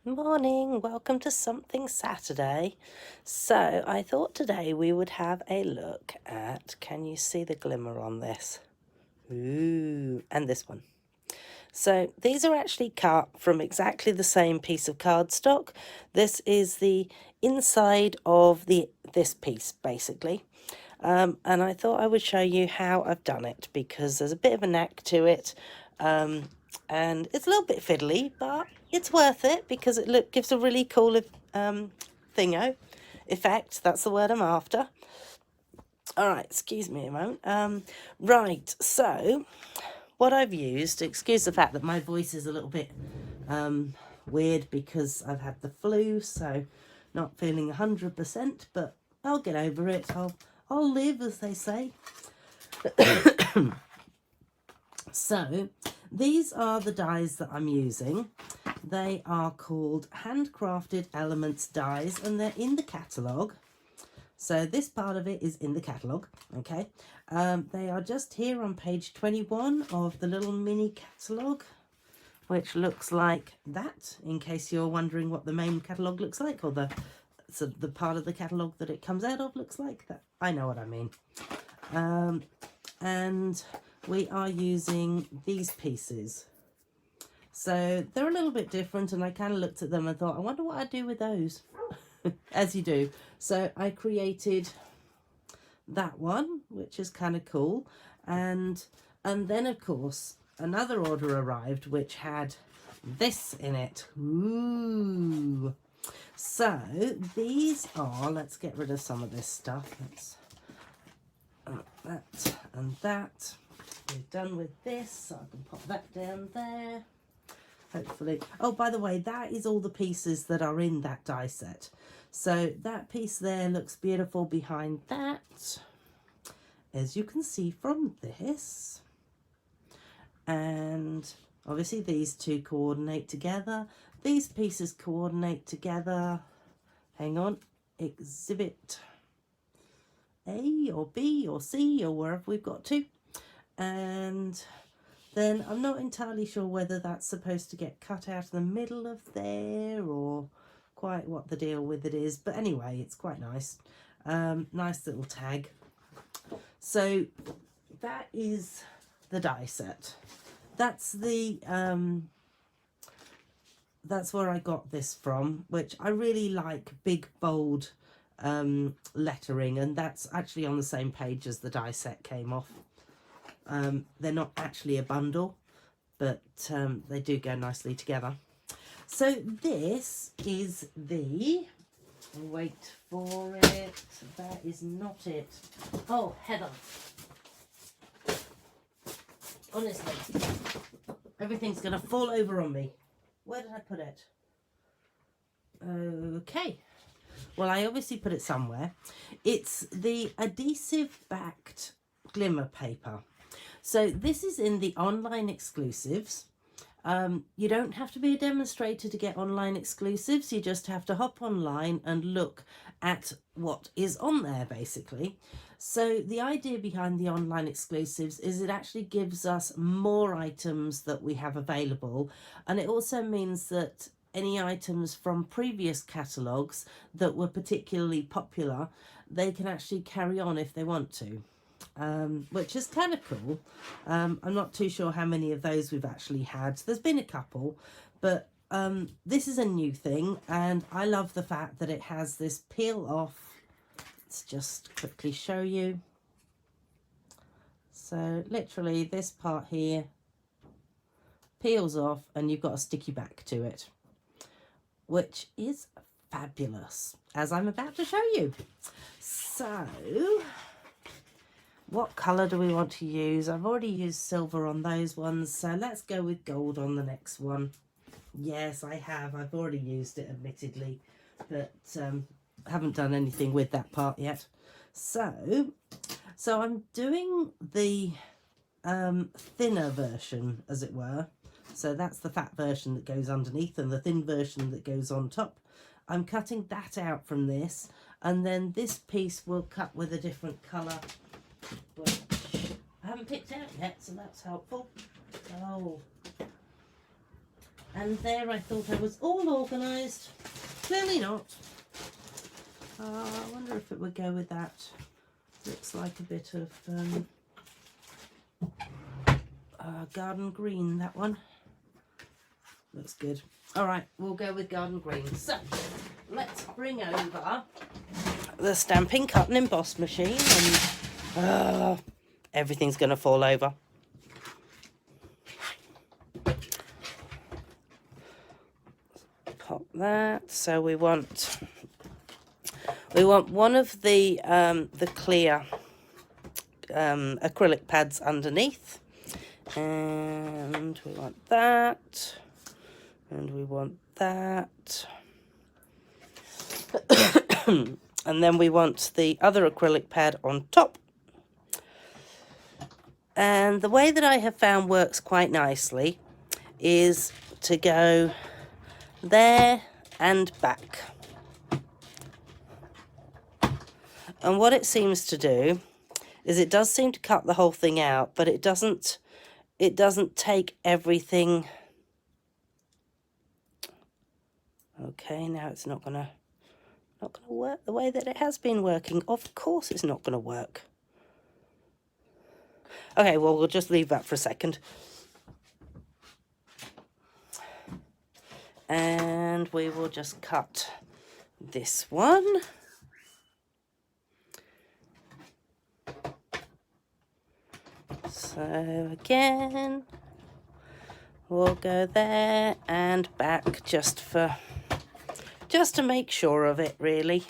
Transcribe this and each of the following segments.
Morning, welcome to Something Saturday. So I thought today we would have a look at, can you see the glimmer on this? Ooh, and this one. So these are actually cut from exactly the same piece of cardstock. This is the inside of this piece basically. And I thought I would show you how I've done it because there's a bit of a knack to it. And it's a little bit fiddly, but it's worth it because it gives a really cool thingo effect. That's the word I'm after. All right, excuse me a moment. Right, so what I've used, excuse the fact that my voice is a little bit weird because I've had the flu, so not feeling 100%, but I'll get over it. I'll live, as they say. So these are the dies that I'm using. They are called Handcrafted Elements dies, and they're in the catalogue. So this part of it is in the catalogue, okay? They are just here on page 21 of the little mini catalogue, which looks like that, in case you're wondering what the main catalogue looks like, or the part of the catalogue that it comes out of looks like. That I know what I mean. And we are using these pieces. So they're a little bit different, and I kind of looked at them and thought, I wonder what I'd do with those. As you do. So I created that one, which is kind of cool. And then, of course, another order arrived, which had this in it. Ooh. So these are, let's get rid of some of this stuff. Let's that and that. We're done with this, so I can pop that down there. Hopefully. Oh, by the way, that is all the pieces that are in that die set. So that piece there looks beautiful behind that, as you can see from this. And obviously these two coordinate together. These pieces coordinate together. Hang on. Exhibit A or B or C or wherever we've got to. And then I'm not entirely sure whether that's supposed to get cut out of the middle of there or quite what the deal with it is. But anyway, it's quite nice. Nice little tag. So that is the die set. That's the that's where I got this from, which I really like, big bold lettering, and that's actually on the same page as the die set came off. They're not actually a bundle, but they do go nicely together. So this is the, wait for it, that is not it. Oh, Heather. Honestly, everything's going to fall over on me. Where did I put it? Okay. Well, I obviously put it somewhere. It's the adhesive backed glimmer paper. So this is in the online exclusives. You don't have to be a demonstrator to get online exclusives. You just have to hop online and look at what is on there, basically. So the idea behind the online exclusives is it actually gives us more items that we have available, and it also means that any items from previous catalogues that were particularly popular, they can actually carry on if they want to. Which is kind of cool. I'm not too sure how many of those we've actually had. There's been a couple, but this is a new thing, and I love the fact that it has this peel off. Let's just quickly show you. So literally this part here peels off, and you've got a sticky back to it, which is fabulous, as I'm about to show you. So what colour do we want to use? I've already used silver on those ones, so let's go with gold on the next one. Yes, I have. I've already used it, admittedly, but haven't done anything with that part yet. So I'm doing the thinner version, as it were. So that's the fat version that goes underneath and the thin version that goes on top. I'm cutting that out from this, and then this piece will cut with a different colour, which I haven't picked out yet, so that's helpful. Oh, And there I thought I was all organised. Clearly not. I wonder if it would go with that. Looks like a bit of garden green, that one. Looks good. All right, we'll go with garden green. So let's bring over the Stampin' Cut and Emboss machine, and everything's going to fall over. Pop that. So we want one of the clear acrylic pads underneath, and we want that, and we want that. And then we want the other acrylic pad on top. And the way that I have found works quite nicely is to go there and back. And what it seems to do is it does seem to cut the whole thing out, but it doesn't take everything. Okay, now it's not gonna work the way that it has been working. Of course it's not gonna work. Okay, well, we'll just leave that for a second. And we will just cut this one. So again, we'll go there and back just to make sure of it, really.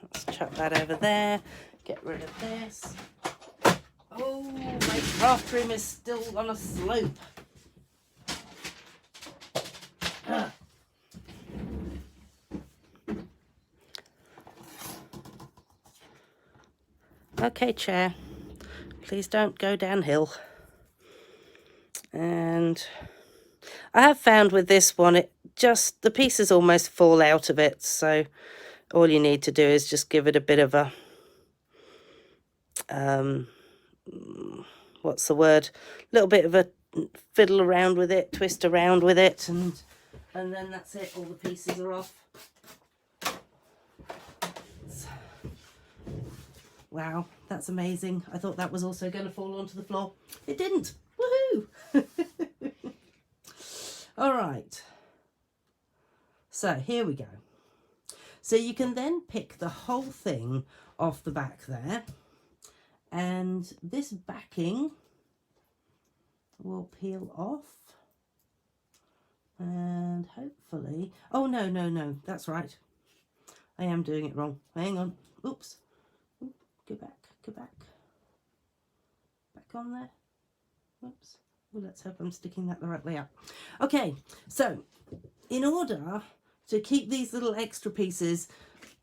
Let's chuck that over there, get rid of this. Oh, my craft room is still on a slope. Okay, chair, please don't go downhill. And I have found with this one, the pieces almost fall out of it, so all you need to do is just give it a bit of a what's the word, little bit of a fiddle around with it, twist around with it, and then that's it, all the pieces are off. Wow, that's amazing. I thought that was also going to fall onto the floor. It didn't. Woohoo! All right. So here we go. So you can then pick the whole thing off the back there. And this backing will peel off. And hopefully... Oh, no. That's right. I am doing it wrong. Hang on. Oops. Go back. Back on there. Whoops. Well, let's hope I'm sticking that the right way up. Okay, so in order to keep these little extra pieces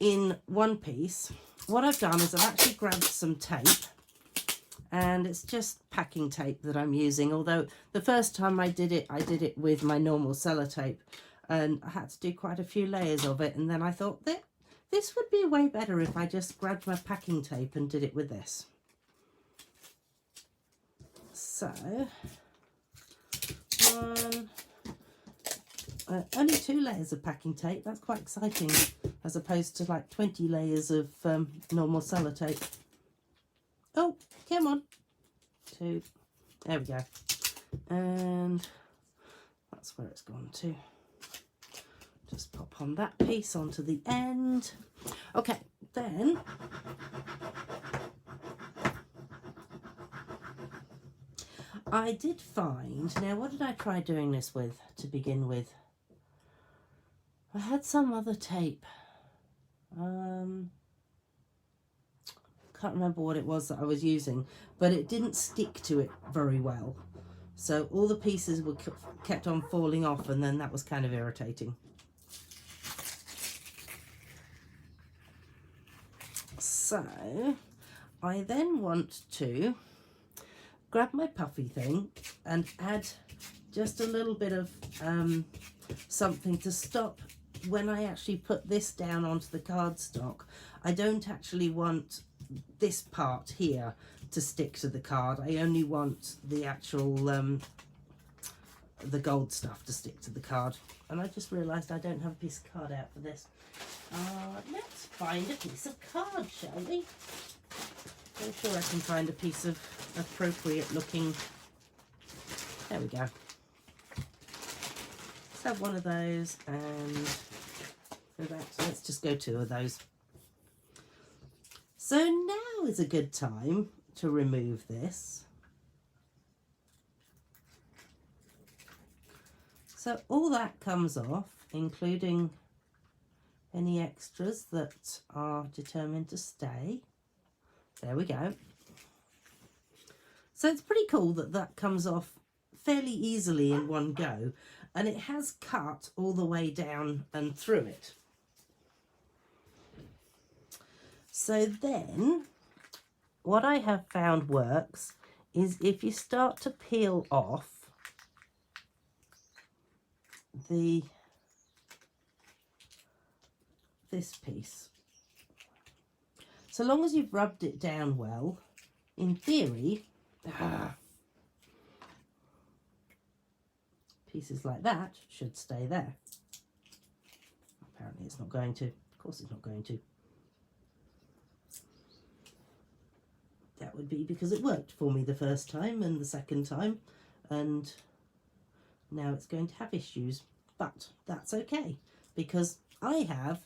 in one piece, what I've done is I've actually grabbed some tape, and it's just packing tape that I'm using, although the first time I did it with my normal sellotape, and I had to do quite a few layers of it, and then I thought that this would be way better if I just grabbed my packing tape and did it with this. So, only 2 layers of packing tape. That's quite exciting, as opposed to like 20 layers of normal sellotape. Oh, come on. 2. There we go. And that's where it's gone to. Just pop on that piece onto the end. Okay, then I did find, now what did I try doing this with to begin with? I had some other tape. Can't remember what it was that I was using, but it didn't stick to it very well. So all the pieces were kept on falling off, and then that was kind of irritating. So I then want to grab my puffy thing and add just a little bit of something to stop when I actually put this down onto the cardstock. I don't actually want this part here to stick to the card. I only want the actual the gold stuff to stick to the card. And I just realised I don't have a piece of card out for this. Let's find a piece of card, shall we? I'm sure I can find a piece of appropriate looking. There we go. Let's have one of those and let's just go 2 of those. So now is a good time to remove this. So all that comes off, including any extras that are determined to stay. There we go. So it's pretty cool that that comes off fairly easily in one go, and it has cut all the way down and through it. So then what I have found works is if you start to peel off this piece, so long as you've rubbed it down well, in theory, pieces like that should stay there. Apparently it's not going to. Of course it's not going to. That would be because it worked for me the first time and the second time, and now it's going to have issues. But that's okay, because I have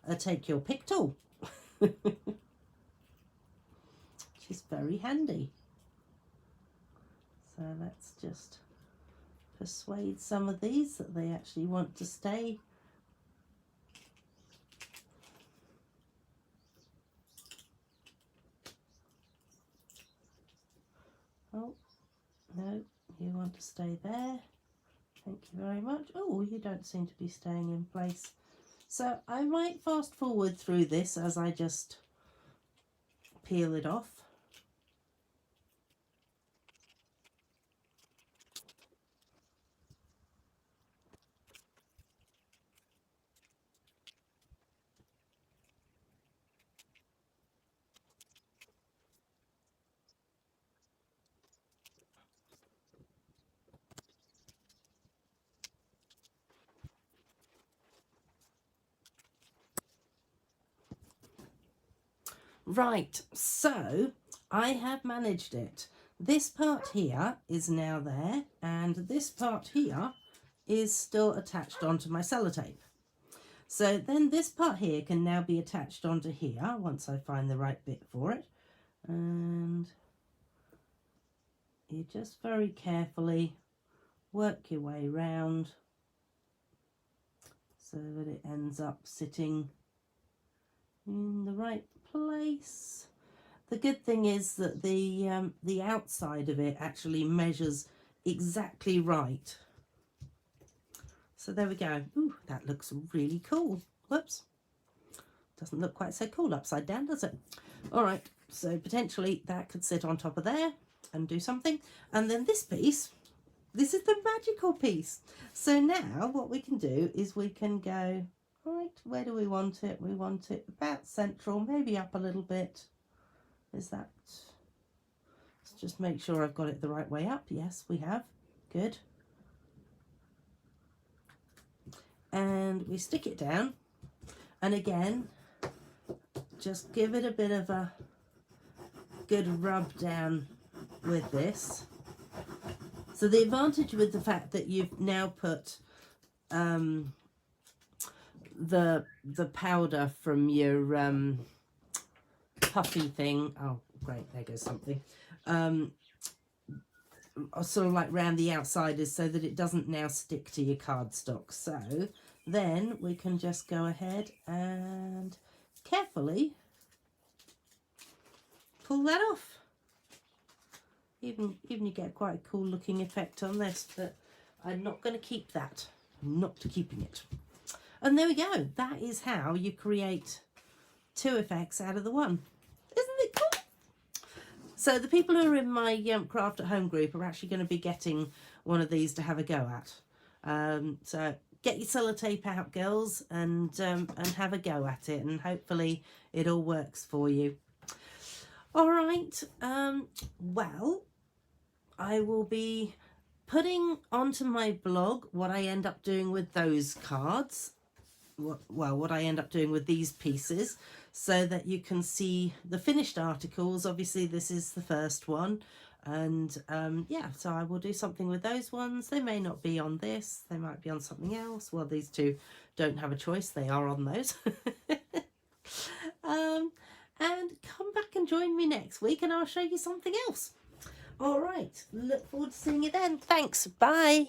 a take your pick tool, which is very handy. So let's just persuade some of these that they actually want to stay. Oh, no, you want to stay there. Thank you very much. Oh, you don't seem to be staying in place. So I might fast forward through this as I just peel it off. Right, so I have managed it. This part here is now there, and this part here is still attached onto my sellotape. So then this part here can now be attached onto here once I find the right bit for it. And you just very carefully work your way round so that it ends up sitting in the right place. The good thing is that the outside of it actually measures exactly right. So there we go. Ooh, that looks really cool. Whoops. Doesn't look quite so cool upside down, does it? All right, so potentially that could sit on top of there and do something. And then this piece, this is the magical piece. So now what we can do is we can go, right, where do we want it? We want it about central, maybe up a little bit. Is that, let's just make sure I've got it the right way up. Yes, we have. Good. And we stick it down. And again, just give it a bit of a good rub down with this. So the advantage with the fact that you've now put the powder from your puffy thing, oh great, there goes something, sort of like round the outside, is so that it doesn't now stick to your cardstock. So then we can just go ahead and carefully pull that off. Even you get quite a cool looking effect on this, but I'm not going to keep that. I'm not keeping it. And there we go. That is how you create 2 effects out of the one. Isn't it cool? So the people who are in my Craft at Home group are actually going to be getting one of these to have a go at. So get your sellotape out, girls, and have a go at it, and hopefully it all works for you. All right. Well, I will be putting onto my blog what I end up doing with those cards, what I end up doing with these pieces, so that you can see the finished articles. Obviously this is the first one, and yeah, so I will do something with those ones. They may not be on this, they might be on something else. Well, these two don't have a choice, they are on those. And come back and join me next week and I'll show you something else. All right, look forward to seeing you then. Thanks, bye.